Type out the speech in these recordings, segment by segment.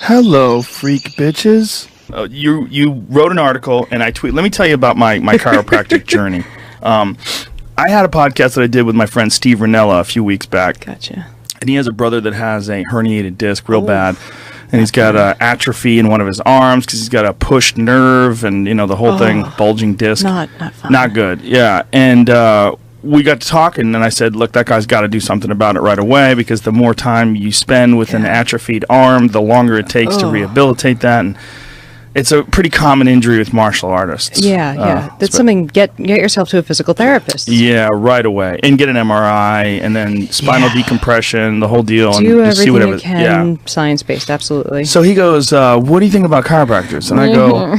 Hello, freak bitches. You wrote an article, and I tweet. Let me tell you about my chiropractic journey. I had a podcast that I did with my friend Steve Ranella a few weeks back. Gotcha. And he has a brother that has a herniated disc real bad. And he's got atrophy in one of his arms because he's got a pushed nerve and, the whole thing, bulging disc. Not fun. Not good, yeah. And we got to talking, and I said, look, that guy's got to do something about it right away because the more time you spend with an atrophied arm, the longer it takes to rehabilitate that. And it's a pretty common injury with martial artists. Yeah. That's something, get yourself to a physical therapist. Yeah, right away. And get an MRI, and then spinal decompression, the whole deal. Do and everything see whatever. you can, science-based, absolutely. So he goes, what do you think about chiropractors? And I go,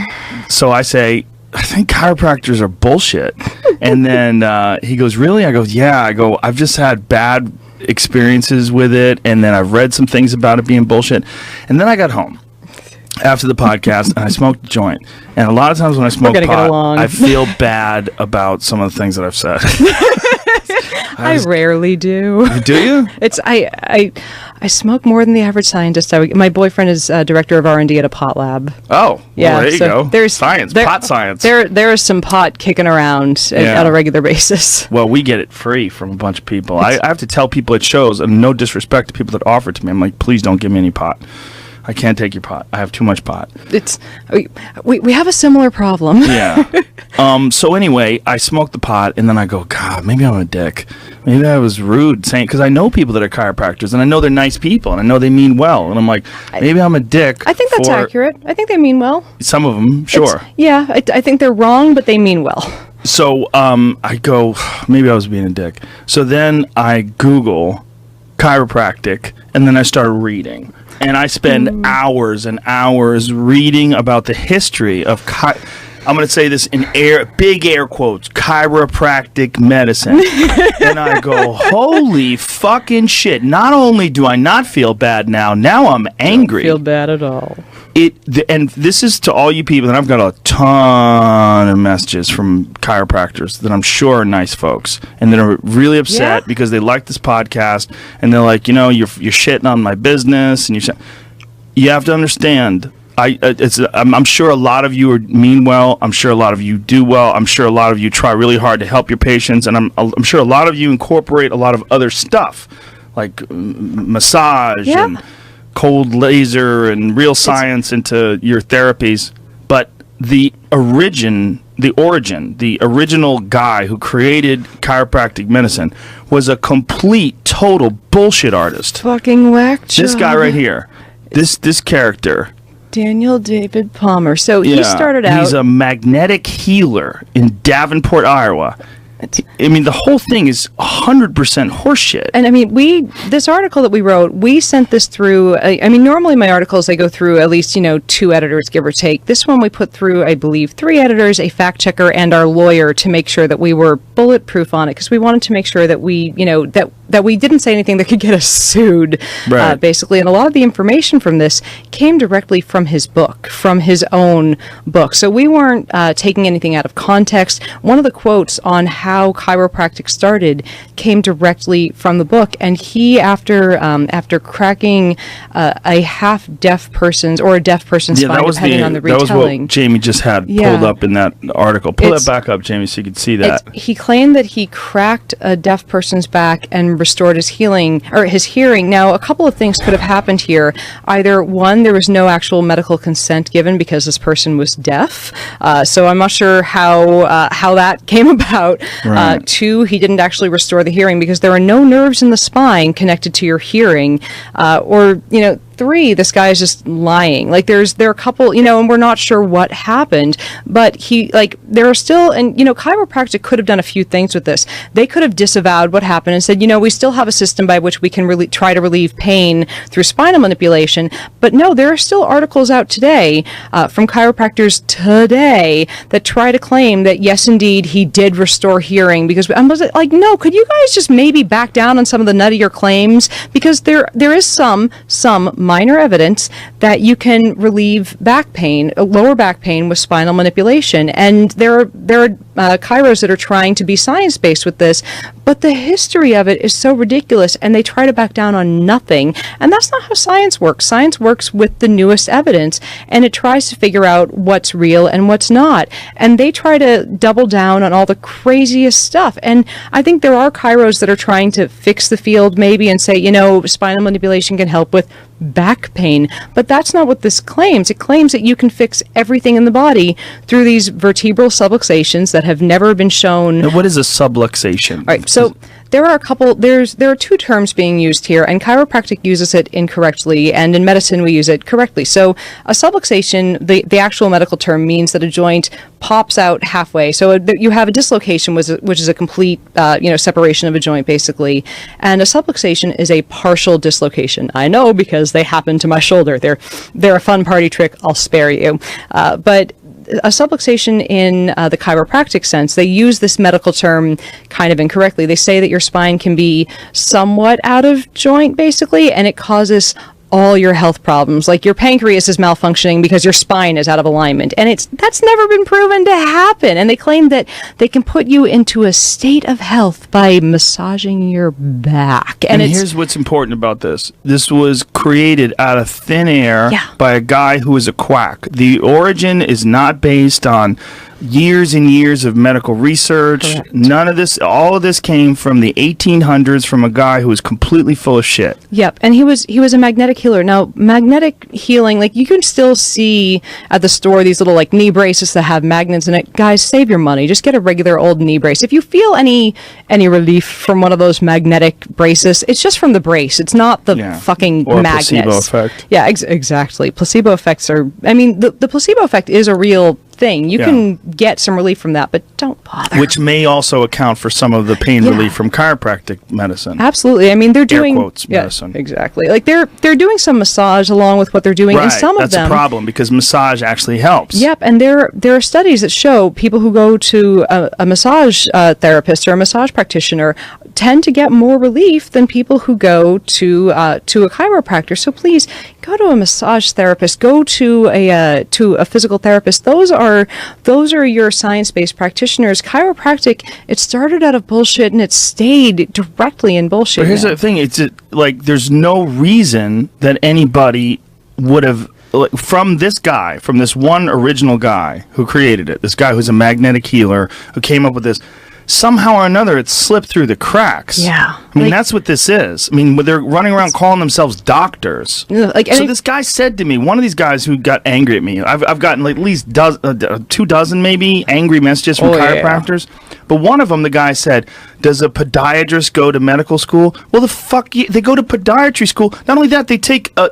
so I say, I think chiropractors are bullshit. And then he goes, really? I go, yeah. I go, I've just had bad experiences with it, and then I've read some things about it being bullshit. And then I got home after the podcast, and I smoked a joint. And a lot of times when I smoke pot, I feel bad about some of the things that I've said. I rarely do. Do you? It's I smoke more than the average scientist. My boyfriend is director of R&D at a pot lab. Oh, yeah. Well, there you go. There's science, pot science. There is some pot kicking around on a regular basis. Well, we get it free from a bunch of people. I have to tell people at shows, and no disrespect to people that offer it to me. I'm like, please don't give me any pot. I can't take your pot. I have too much pot. We have a similar problem. Yeah. So anyway, I smoke the pot, and then I go, God, maybe I'm a dick. Maybe I was rude saying, because I know people that are chiropractors, and I know they're nice people, and I know they mean well, and I'm like, maybe I'm a dick. I think that's accurate. I think they mean well. Some of them, sure. I think they're wrong, but they mean well. So I go, maybe I was being a dick. So then I Google chiropractic, and then I start reading. And I spend hours and hours reading about the history of, I'm going to say this in big air quotes, chiropractic medicine. And I go, holy fucking shit. Not only do I not feel bad now I'm angry. Don't feel bad at all. And this is to all you people, and I've got a ton of messages from chiropractors that I'm sure are nice folks, and that are really upset because they like this podcast, and they're like, you're shitting on my business, and you have to understand. I'm sure a lot of you mean well. I'm sure a lot of you do well. I'm sure a lot of you try really hard to help your patients, and I'm sure a lot of you incorporate a lot of other stuff like massage and cold laser and real science into your therapies. But the original guy who created chiropractic medicine was a complete, total bullshit artist. Fucking whack job. This guy right here, this character, Daniel David Palmer. So he started out. He's a magnetic healer in Davenport, Iowa. The whole thing is 100% horseshit. And this article that we wrote, we sent this through, normally my articles, they go through at least, 2 editors, give or take. This one we put through, I believe, 3 editors, a fact checker, and our lawyer to make sure that we were bulletproof on it, because we wanted to make sure that we, that we didn't say anything that could get us sued, basically. And a lot of the information from this came directly from his book, from his own book. So we weren't taking anything out of context. One of the quotes on how chiropractic started came directly from the book, and he, after cracking a half-deaf person's or a deaf person's spine, depending on the retelling. That was what Jamie just had pulled up in that article. Pull that back up, Jamie, so you could see that. He claimed that he cracked a deaf person's back and restored his hearing. Now, a couple of things could have happened here. Either one, there was no actual medical consent given because this person was deaf, so I'm not sure how that came about. Right. 2, he didn't actually restore the hearing because there are no nerves in the spine connected to your hearing, 3, this guy is just lying. There are a couple, and we're not sure what happened, but there are still, and chiropractic could have done a few things with this. They could have disavowed what happened and said, we still have a system by which we can try to relieve pain through spinal manipulation. But no, there are still articles out today from chiropractors today that try to claim that yes, indeed, he did restore hearing. Because I was like, no, could you guys just maybe back down on some of the nuttier claims? Because there is some minor evidence that you can relieve back pain, lower back pain, with spinal manipulation. And there are chiros that are trying to be science-based with this, but the history of it is so ridiculous, and they try to back down on nothing. And that's not how science works. Science works with the newest evidence, and it tries to figure out what's real and what's not. And they try to double down on all the craziest stuff. And I think there are chiros that are trying to fix the field maybe and say, spinal manipulation can help with back pain, but that's not what this claims. It claims that you can fix everything in the body through these vertebral subluxations that have never been shown. Now, what is a subluxation? All right, so there are two terms being used here, and chiropractic uses it incorrectly, and in medicine we use it correctly. So a subluxation, the actual medical term, means that a joint pops out halfway. So you have a dislocation, which is a complete separation of a joint, basically, and a subluxation is a partial dislocation. I know, because they happen to my shoulder. They're a fun party trick. I'll spare you, but a subluxation in the chiropractic sense, they use this medical term kind of incorrectly. They say that your spine can be somewhat out of joint, basically, and it causes all your health problems. Like your pancreas is malfunctioning because your spine is out of alignment, and that's never been proven to happen. And they claim that they can put you into a state of health by massaging your back. And here's what's important about this. This was created out of thin air by a guy who is a quack. The origin is not based on years and years of medical research. Correct. None of this, all of this came from the 1800s from a guy who was completely full of shit. Yep, and he was a magnetic healer. Now, magnetic healing, like you can still see at the store these little like knee braces that have magnets in it. Guys, save your money. Just get a regular old knee brace. If you feel any relief from one of those magnetic braces, it's just from the brace. It's not the fucking or magnets. Placebo effect. Yeah, exactly. Placebo effects are. I mean, the placebo effect is a real thing. You can get some relief from that, but don't bother. Which may also account for some of the pain relief from chiropractic medicine. Absolutely. I mean, they're doing air quotes medicine. Exactly. Like they're doing some massage along with what they're doing, and some of them. That's a problem because massage actually helps. Yep, and there are studies that show people who go to a massage therapist or a massage practitioner tend to get more relief than people who go to a chiropractor. So please go to a massage therapist. Go to a physical therapist. Those are your science-based practitioners. Chiropractic, it started out of bullshit and it stayed directly in bullshit. But here's the thing: it's like there's no reason that anybody would have. From this one original guy who created it, this guy who's a magnetic healer who came up with this, somehow or another it slipped through the cracks. Yeah. I mean, that's what this is. I mean, they're running around calling themselves doctors. So this guy said to me, one of these guys who got angry at me, I've gotten like at least 24 maybe angry messages from chiropractors. Yeah. But one of them, the guy said, does a podiatrist go to medical school? Well, they go to podiatry school. Not only that,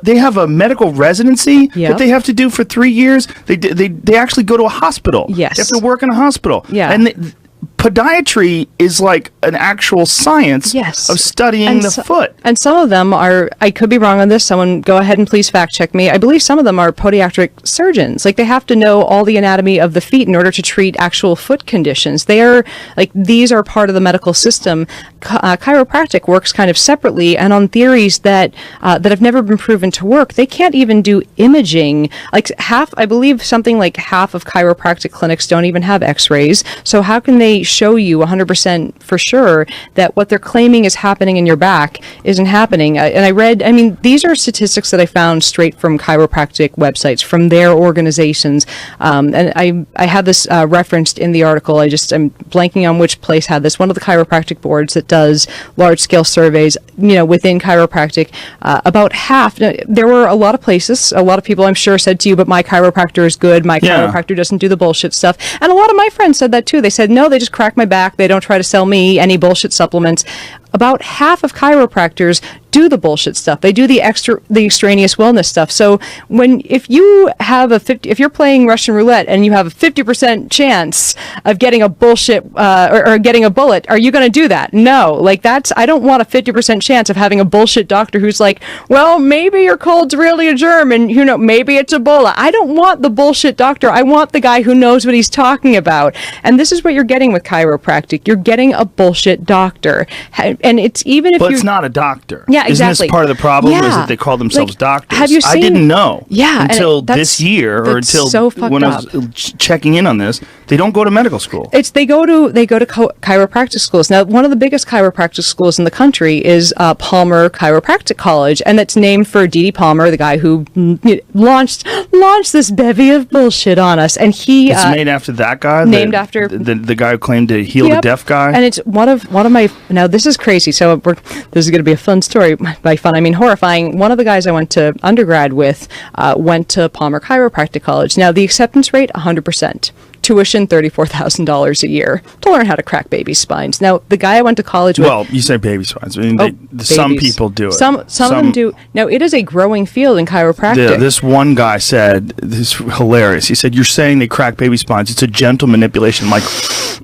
they have a medical residency that they have to do for 3 years. They actually go to a hospital. Yes. They have to work in a hospital. Yeah. And podiatry is like an actual science of studying the foot. And some of them are, I could be wrong on this, someone go ahead and please fact check me. I believe some of them are podiatric surgeons. Like they have to know all the anatomy of the feet in order to treat actual foot conditions. These are part of the medical system. Chiropractic works kind of separately and on theories that have never been proven to work. They can't even do imaging. Like I believe something like half of chiropractic clinics don't even have x-rays. So how can they show you 100% for sure that what they're claiming is happening in your back isn't happening? And these are statistics that I found straight from chiropractic websites, from their organizations. And I had this referenced in the article. I'm blanking on which place had this. One of the chiropractic boards that does large-scale surveys, within chiropractic, about half. There were a lot of places, a lot of people I'm sure said to you, but my chiropractor is good. My chiropractor doesn't do the bullshit stuff. And a lot of my friends said that too. They said, no, they just crack my back. They don't try to sell me any bullshit supplements. About half of chiropractors do the bullshit stuff. They do the extraneous wellness stuff. So if you're playing Russian roulette and you have a 50% chance of getting a bullshit or getting a bullet, are you going to do that? No. I don't want a 50% chance of having a bullshit doctor who's like, well, maybe your cold's really a germ and maybe it's Ebola. I don't want the bullshit doctor. I want the guy who knows what he's talking about. And this is what you're getting with chiropractic. You're getting a bullshit doctor. And it's it's not a doctor. Yeah, exactly. Isn't this part of the problem? Is that they call themselves doctors? Have you seen? I didn't know. Yeah, until this year, or until when I was checking in on this, They don't go to medical school. They go to chiropractic schools. Now, one of the biggest chiropractic schools in the country is Palmer Chiropractic College, and that's named for D.D. Palmer, the guy who launched this bevy of bullshit on us. And it's made after that guy. Named after the guy who claimed to heal the deaf guy. And it's one of my. Now this is crazy. So this is going to be a fun story. By fun, I mean horrifying. One of the guys I went to undergrad with went to Palmer Chiropractic College. Now the acceptance rate 100%. Tuition $34,000 a year to learn how to crack baby spines. Now, the guy I went to college with. Well, you say baby spines. I mean, some people do it. Some of them do. Now, it is a growing field in chiropractic. This one guy said, this is hilarious. He said, "You're saying they crack baby spines. It's a gentle manipulation." I'm like,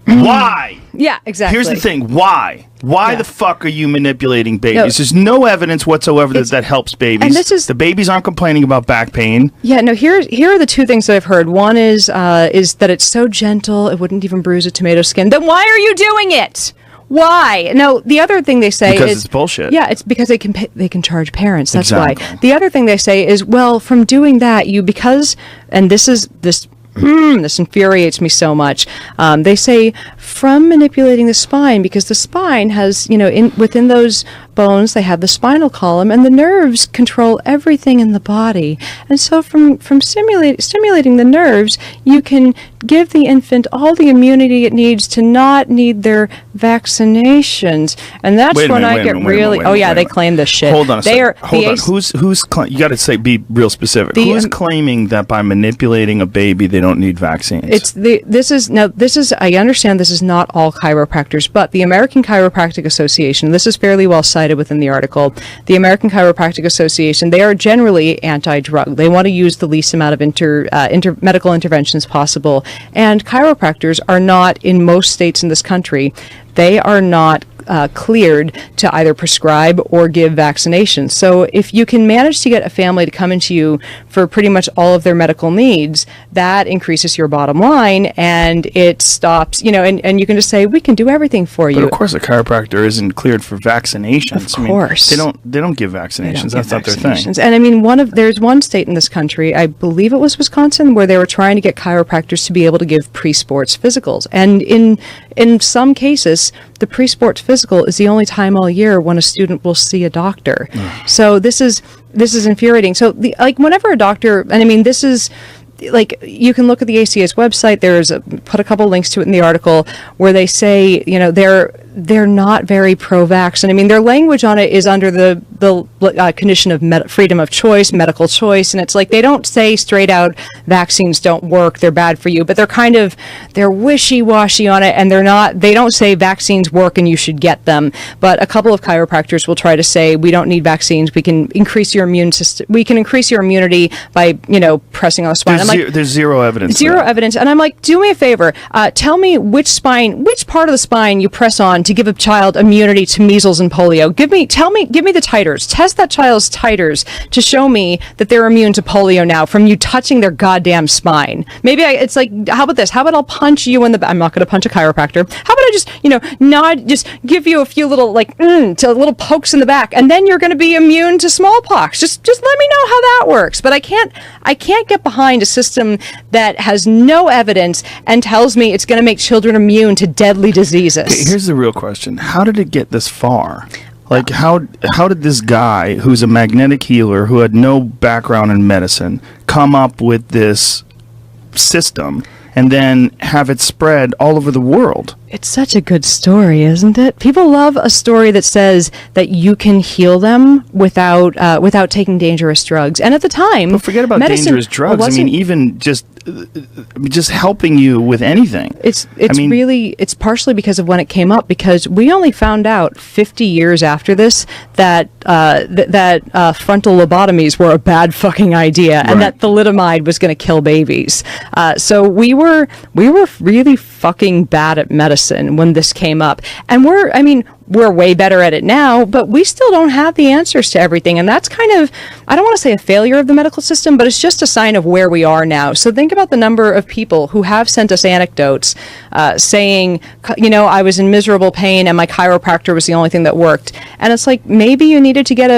why? Yeah, exactly. Here's the thing. Why? Why the fuck are you manipulating babies? There's no evidence whatsoever that helps babies. And the babies aren't complaining about back pain. Yeah, no, here are the two things that I've heard. One is that it's so gentle, it wouldn't even bruise a tomato skin. Then why are you doing it? Why? No, the other thing they say because it's bullshit. Yeah, it's because they can charge parents. That's exactly why. The other thing they say is, well, from doing that, this infuriates me so much. They say from manipulating the spine, because the spine has, within those bones, they have the spinal column, and the nerves control everything in the body. And so from stimulating the nerves, you can give the infant all the immunity it needs to not need their vaccinations. And that's when I get really... Oh, yeah, they claim this shit. Hold on a second. Hold on. Who's you got to be real specific. Who's claiming that by manipulating a baby, they don't need vaccines? I understand this is not all chiropractors, but the American Chiropractic Association, this is fairly well cited within the article, the American Chiropractic Association, they are generally anti-drug. They want to use the least amount of medical interventions possible. And chiropractors are not, in most states in this country, they are not cleared to either prescribe or give vaccinations. So if you can manage to get a family to come into you for pretty much all of their medical needs, that increases your bottom line, and it stops, and you can just say, we can do everything for you. But of course a chiropractor isn't cleared for vaccinations. Of course. I mean, they don't give vaccinations. That's not their thing. And I mean, there's one state in this country, I believe it was Wisconsin, where they were trying to get chiropractors to be able to give pre-sports physicals. And in some cases, the pre-sports physical is the only time all year when a student will see a doctor. So this is infuriating. So whenever a doctor, and I mean, this is you can look at the ACA's website. Put a couple links to it in the article where they say, they're not very pro-vax. And I mean, their language on it is under the condition of freedom of choice, medical choice. And it's like, they don't say straight out, vaccines don't work, they're bad for you, but they're wishy-washy on it. And they don't say vaccines work and you should get them. But a couple of chiropractors will try to say, we don't need vaccines. We can increase your immune system. We can increase your immunity by, pressing on the spine. There's zero evidence. Zero evidence. And I'm like, do me a favor. Tell me which part of the spine you press on to give a child immunity to measles and polio. Give me the titers. Test that child's titers to show me that they're immune to polio now from you touching their goddamn spine. Maybe it's like, how about this? How about I'll punch you in the I'm not going to punch a chiropractor. How about I just, just give you a few little little pokes in the back, and then you're going to be immune to smallpox. Just let me know how that works. But I can't get behind a system that has no evidence and tells me it's going to make children immune to deadly diseases. Here's the real question. How did it get this far? How did this guy, who's a magnetic healer, who had no background in medicine, come up with this system and then have it spread all over the world? It's such a good story, isn't it? People love a story that says that you can heal them without taking dangerous drugs. And at the time, but forget about dangerous drugs. I mean, even just helping you with anything. It's partially because of when it came up, because we only found out 50 years after this that frontal lobotomies were a bad fucking idea, and that thalidomide was going to kill babies. So we were really fucking bad at medicine when this came up, and we're way better at it now, but we still don't have the answers to everything. And that's kind of, I don't want to say a failure of the medical system, but it's just a sign of where we are now. So think about the number of people who have sent us anecdotes saying, I was in miserable pain and my chiropractor was the only thing that worked. And it's like, maybe you needed to get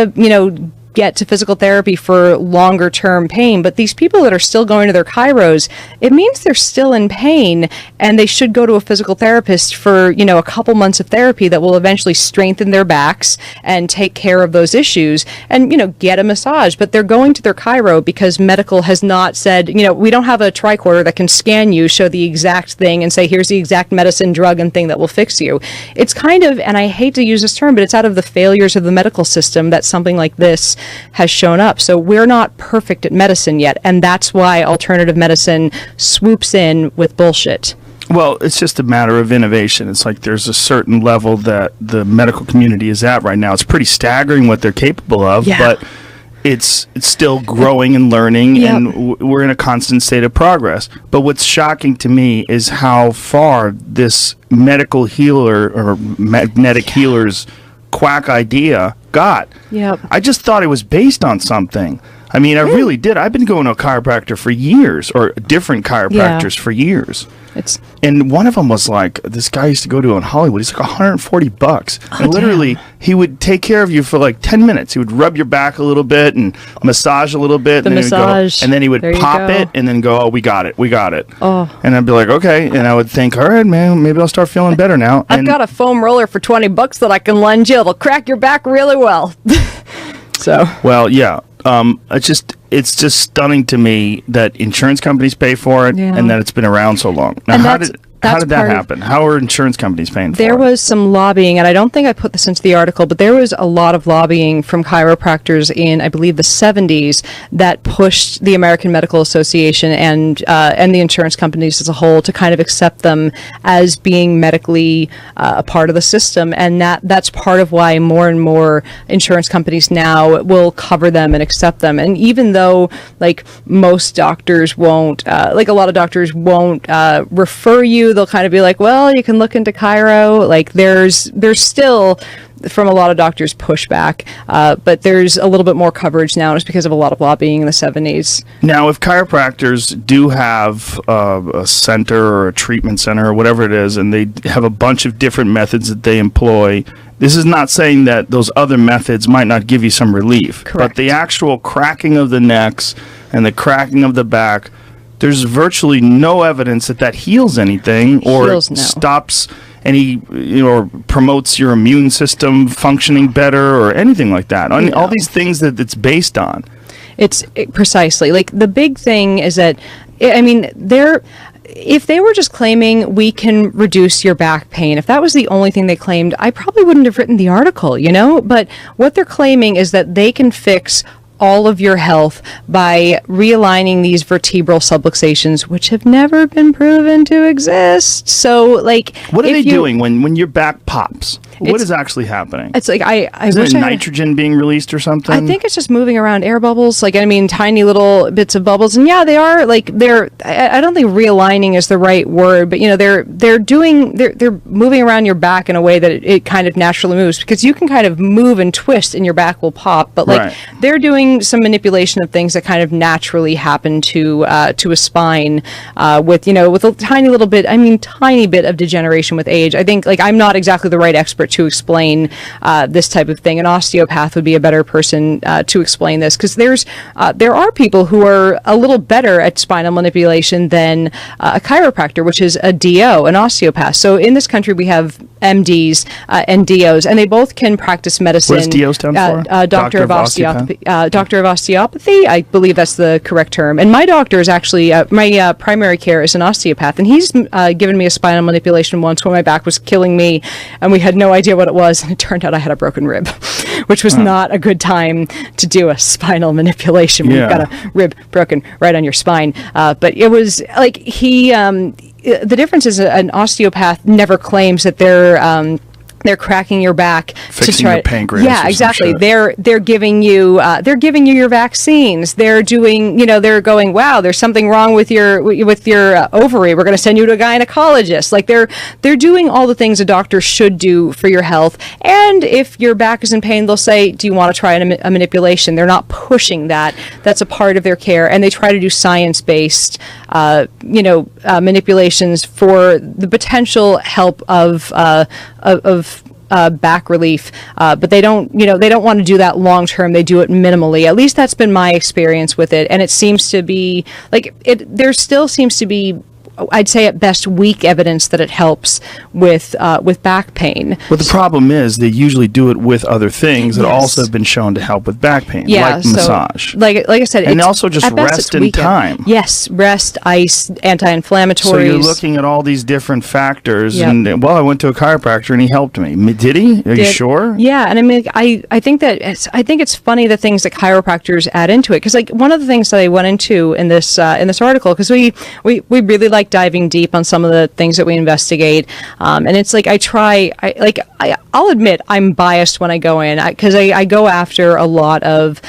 get to physical therapy for longer term pain. But these people that are still going to their chiros, it means they're still in pain, and they should go to a physical therapist for, a couple months of therapy that will eventually strengthen their backs and take care of those issues and, get a massage. But they're going to their chiro because medical has not said, we don't have a tricorder that can scan you, show the exact thing and say, here's the exact medicine, drug, and thing that will fix you. It's kind of, and I hate to use this term, but it's out of the failures of the medical system that something like this has shown up. So we're not perfect at medicine yet, and that's why alternative medicine swoops in with bullshit. Well, it's just a matter of innovation. It's like there's a certain level that the medical community is at right now. It's pretty staggering what they're capable of, but it's still growing and learning, and we're in a constant state of progress. But what's shocking to me is how far this medical healer or magnetic healers quack idea got. I just thought it was based on something. I mean, I really did. I've been going to a chiropractor for years, or different chiropractors for years. And one of them was like, this guy used to go to in Hollywood. He's like $140. And literally, he would take care of you for like 10 minutes. He would rub your back a little bit and massage a little bit. And then he would pop it and then go, oh, we got it. And I'd be like, okay. And I would think, all right, man, maybe I'll start feeling better now. I've got a foam roller for $20 that I can lend you. It'll crack your back really well. Well, yeah. It's just stunning to me that insurance companies pay for it and that it's been around so long. Now, how did that happen? How are insurance companies paying for it? There was some lobbying, and I don't think I put this into the article, but there was a lot of lobbying from chiropractors in, I believe, the 70s that pushed the American Medical Association and the insurance companies as a whole to kind of accept them as being medically a part of the system. And that's part of why more and more insurance companies now will cover them and accept them. And even though, like, most doctors won't, like a lot of doctors won't refer you, they'll kind of be like, well, you can look into chiro. Like, there's still, from a lot of doctors, pushback, but there's a little bit more coverage now, just because of a lot of lobbying in the 70s. Now, if chiropractors do have a center or a treatment center or whatever it is, and they have a bunch of different methods that they employ, this is not saying that those other methods might not give you some relief. Correct. But the actual cracking of the necks and the cracking of the back, there's virtually no evidence that heals anything or stops any, or promotes your immune system functioning better or anything like that. All these things that it's based on. Precisely. Like, the big thing is that, I mean, if they were just claiming we can reduce your back pain, if that was the only thing they claimed, I probably wouldn't have written the article, But what they're claiming is that they can fix all of your health by realigning these vertebral subluxations, which have never been proven to exist. So, like, what are they doing when your back pops? What is actually happening? It's like is it nitrogen being released or something? I think it's just moving around air bubbles. Like, I mean, tiny little bits of bubbles, and they are like I don't think realigning is the right word, but they're moving around your back in a way that it kind of naturally moves, because you can kind of move and twist and your back will pop, but they're doing some manipulation of things that kind of naturally happen to a spine with a tiny little bit, tiny bit of degeneration with age. I think, like, I'm not exactly the right expert to explain this type of thing. An osteopath would be a better person to explain this, because there are people who are a little better at spinal manipulation than a chiropractor, which is a DO, an osteopath. So in this country we have MDs and DOs, and they both can practice medicine. What does DO stand for? Doctor of Osteopathy. Doctor of Osteopathy, I believe that's the correct term. And my doctor is actually, my primary care is an osteopath, and he's given me a spinal manipulation once when my back was killing me, and we had no idea what it was, and it turned out I had a broken rib, which was not a good time to do a spinal manipulation when you've got a rib broken right on your spine. But it was like the difference is an osteopath never claims that they're cracking your back fixing to try your pancreas. Yeah, exactly. They're giving you your vaccines. They're doing, they're going, wow, there's something wrong with your ovary. We're going to send you to a gynecologist. Like, they're doing all the things a doctor should do for your health. And if your back is in pain, they'll say, do you want to try a manipulation? They're not pushing that. That's a part of their care, and they try to do science-based manipulations for the potential help of back relief, but they don't want to do that long term. They do it minimally. At least that's been my experience with it, and it seems to be like it. There still seems to be, I'd say at best, weak evidence that it helps with back pain. Well, the problem is they usually do it with other things that also have been shown to help with back pain, like massage. Like I said, and also just rest and time. Yes, rest, ice, anti-inflammatories. So you're looking at all these different factors, and I went to a chiropractor and he helped me. Did he? Are you sure? Yeah, and I mean, I think it's funny the things that chiropractors add into it, because like one of the things that I went into in this article, because we really like diving deep on some of the things that we investigate, and it's like I'll admit I'm biased when I go in, because I go after a lot of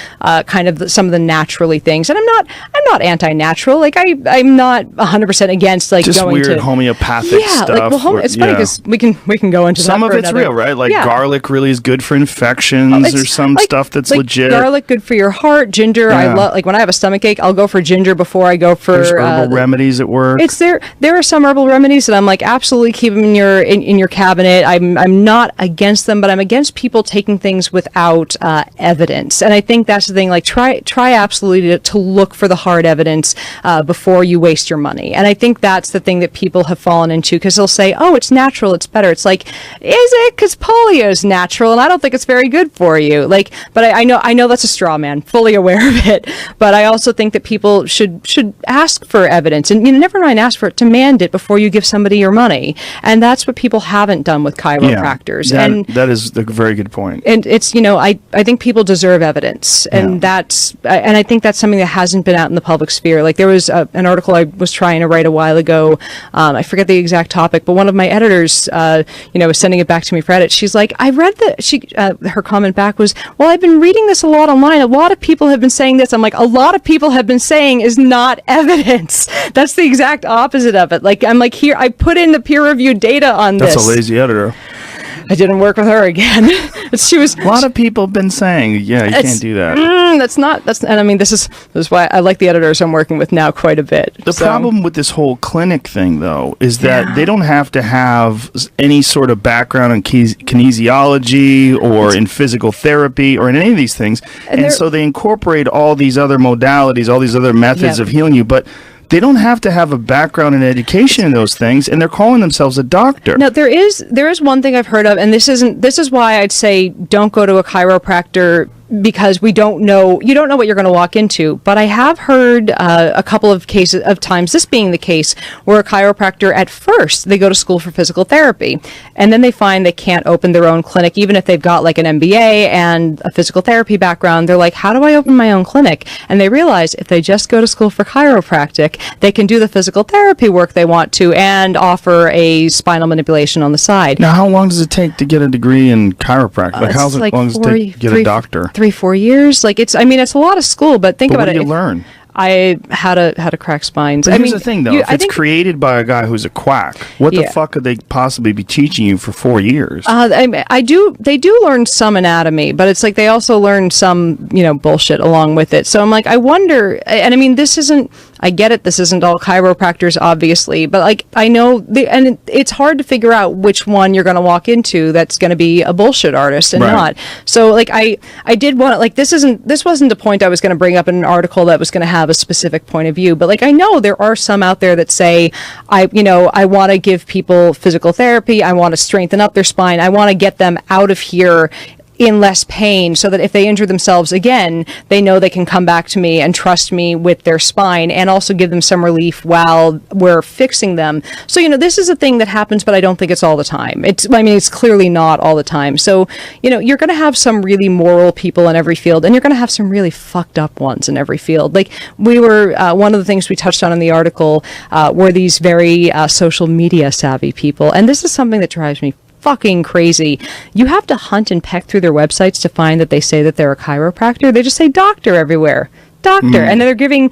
kind of some of the naturally things, and I'm not anti-natural. Like I'm not 100% against like just going weird to homeopathic stuff. Like, well, it's funny because we can go into some that of for it's another, real, right? Like garlic really is good for infections. There's some stuff that's like legit. Garlic good for your heart. Ginger, I love. Like when I have a stomach ache, I'll go for ginger before I go for. There's herbal remedies at work. It's there. There are some herbal remedies that I'm like absolutely keep them in your cabinet. I'm not against them, but I'm against people taking things without evidence. And I think that's the thing. Like try absolutely to look for the hard evidence before you waste your money. And I think that's the thing that people have fallen into, because they'll say, "Oh, it's natural, it's better." It's like, is it? Because polio is natural, and I don't think it's very good for you. Like, but I know that's a straw man. Fully aware of it. But I also think that people should ask for evidence, and never mind ask for it, demand it before you give somebody your money. And that's what people haven't done with chiropractors. That is a very good point. And it's, I think people deserve evidence, and and I think that's something that hasn't been out in the public sphere. Like there was an article I was trying to write a while ago. I forget the exact topic, but one of my editors, was sending it back to me for edit. She's like, I read her comment back was, well, I've been reading this a lot online. A lot of people have been saying this. I'm like, a lot of people have been saying is not evidence. That's the exact opposite of it. Like, I'm like, here, I put in the peer-reviewed data on this. That's a lazy editor. I didn't work with her again. She was. A lot of people have been saying, you can't do that. And I mean, this is why I like the editors I'm working with now quite a bit. The problem with this whole clinic thing, though, is that they don't have to have any sort of background in kinesiology or in physical therapy or in any of these things. And so they incorporate all these other modalities, all these other methods of healing you, but they don't have to have a background in education in those things, and they're calling themselves a doctor. Now, there is one thing I've heard of, and this is why I'd say don't go to a chiropractor, because you don't know what you're going to walk into. But I have heard a couple of cases of times, this being the case, where a chiropractor at first they go to school for physical therapy, and then they find they can't open their own clinic, even if they've got like an MBA and a physical therapy background. They're like, how do I open my own clinic? And they realize if they just go to school for chiropractic, they can do the physical therapy work they want to and offer a spinal manipulation on the side. Now, how long does it take to get a degree in chiropractic? Like, how long does it take to get a doctor? 3-4 years. Like it's a lot of school, but think about it. What do you learn? I had to crack spines. But here's the thing, though. If it's created by a guy who's a quack, what the fuck could they possibly be teaching you for 4 years? They do learn some anatomy, but it's like they also learn some, bullshit along with it. So I'm like, I wonder, and I mean, I get it, this isn't all chiropractors, obviously, but like, I know, it's hard to figure out which one you're going to walk into that's going to be a bullshit artist and not. So like, I did want to, like, this wasn't a point I was going to bring up in an article that was going to have a specific point of view, but like, I know there are some out there that say, I want to give people physical therapy, I want to strengthen up their spine, I want to get them out of here in less pain, so that if they injure themselves again, they know they can come back to me and trust me with their spine, and also give them some relief while we're fixing them. So, this is a thing that happens, but I don't think it's all the time. It's clearly not all the time. So, you're going to have some really moral people in every field, and you're going to have some really fucked up ones in every field. Like we were, one of the things we touched on in the article were these very social media savvy people. And this is something that drives me fucking crazy. You have to hunt and peck through their websites to find that they say that they're a chiropractor. They just say doctor everywhere. Doctor, and they're giving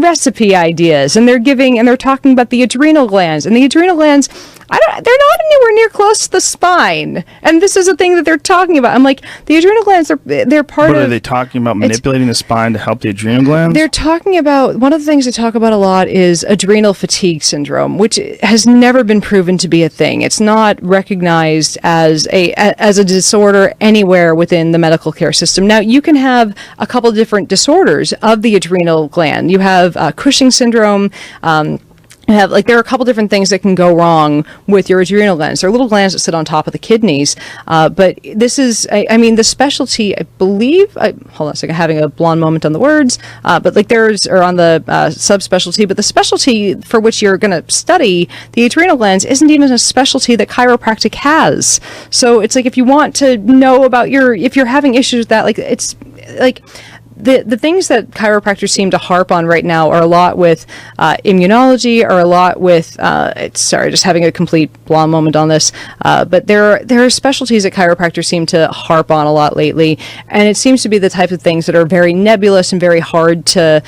recipe ideas, and they're talking about the adrenal glands, and the adrenal glands, They're not anywhere near close to the spine, and this is a thing that they're talking about. I'm like, the adrenal glands they're part of. What are they talking about? Manipulating the spine to help the adrenal glands? They're talking about, one of the things they talk about a lot is adrenal fatigue syndrome, which has never been proven to be a thing. It's not recognized as a disorder anywhere within the medical care system. Now, you can have a couple of different disorders of the adrenal gland. You have Cushing syndrome. There are a couple different things that can go wrong with your adrenal glands. They're little glands that sit on top of the kidneys. But this is, the specialty, I believe, hold on a second, having a blonde moment on the words, or on the subspecialty, but the specialty for which you're going to study the adrenal glands isn't even a specialty that chiropractic has. So it's like, if you want to know about if you're having issues with that, it's like, the things that chiropractors seem to harp on right now are a lot with immunology, or a lot with just having a complete blonde moment on this. But there are specialties that chiropractors seem to harp on a lot lately, and it seems to be the type of things that are very nebulous and very hard to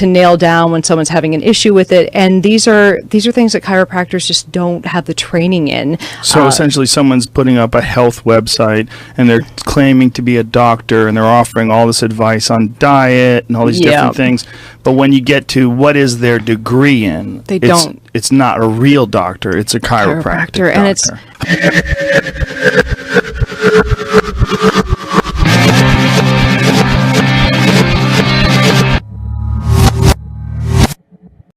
nail down when someone's having an issue with it. And these are things that chiropractors just don't have the training in. So essentially, someone's putting up a health website, and they're claiming to be a doctor, and they're offering all this advice on diet and all these different things, but when you get to what is their degree in, it's not a real doctor, it's a chiropractic doctor. And it's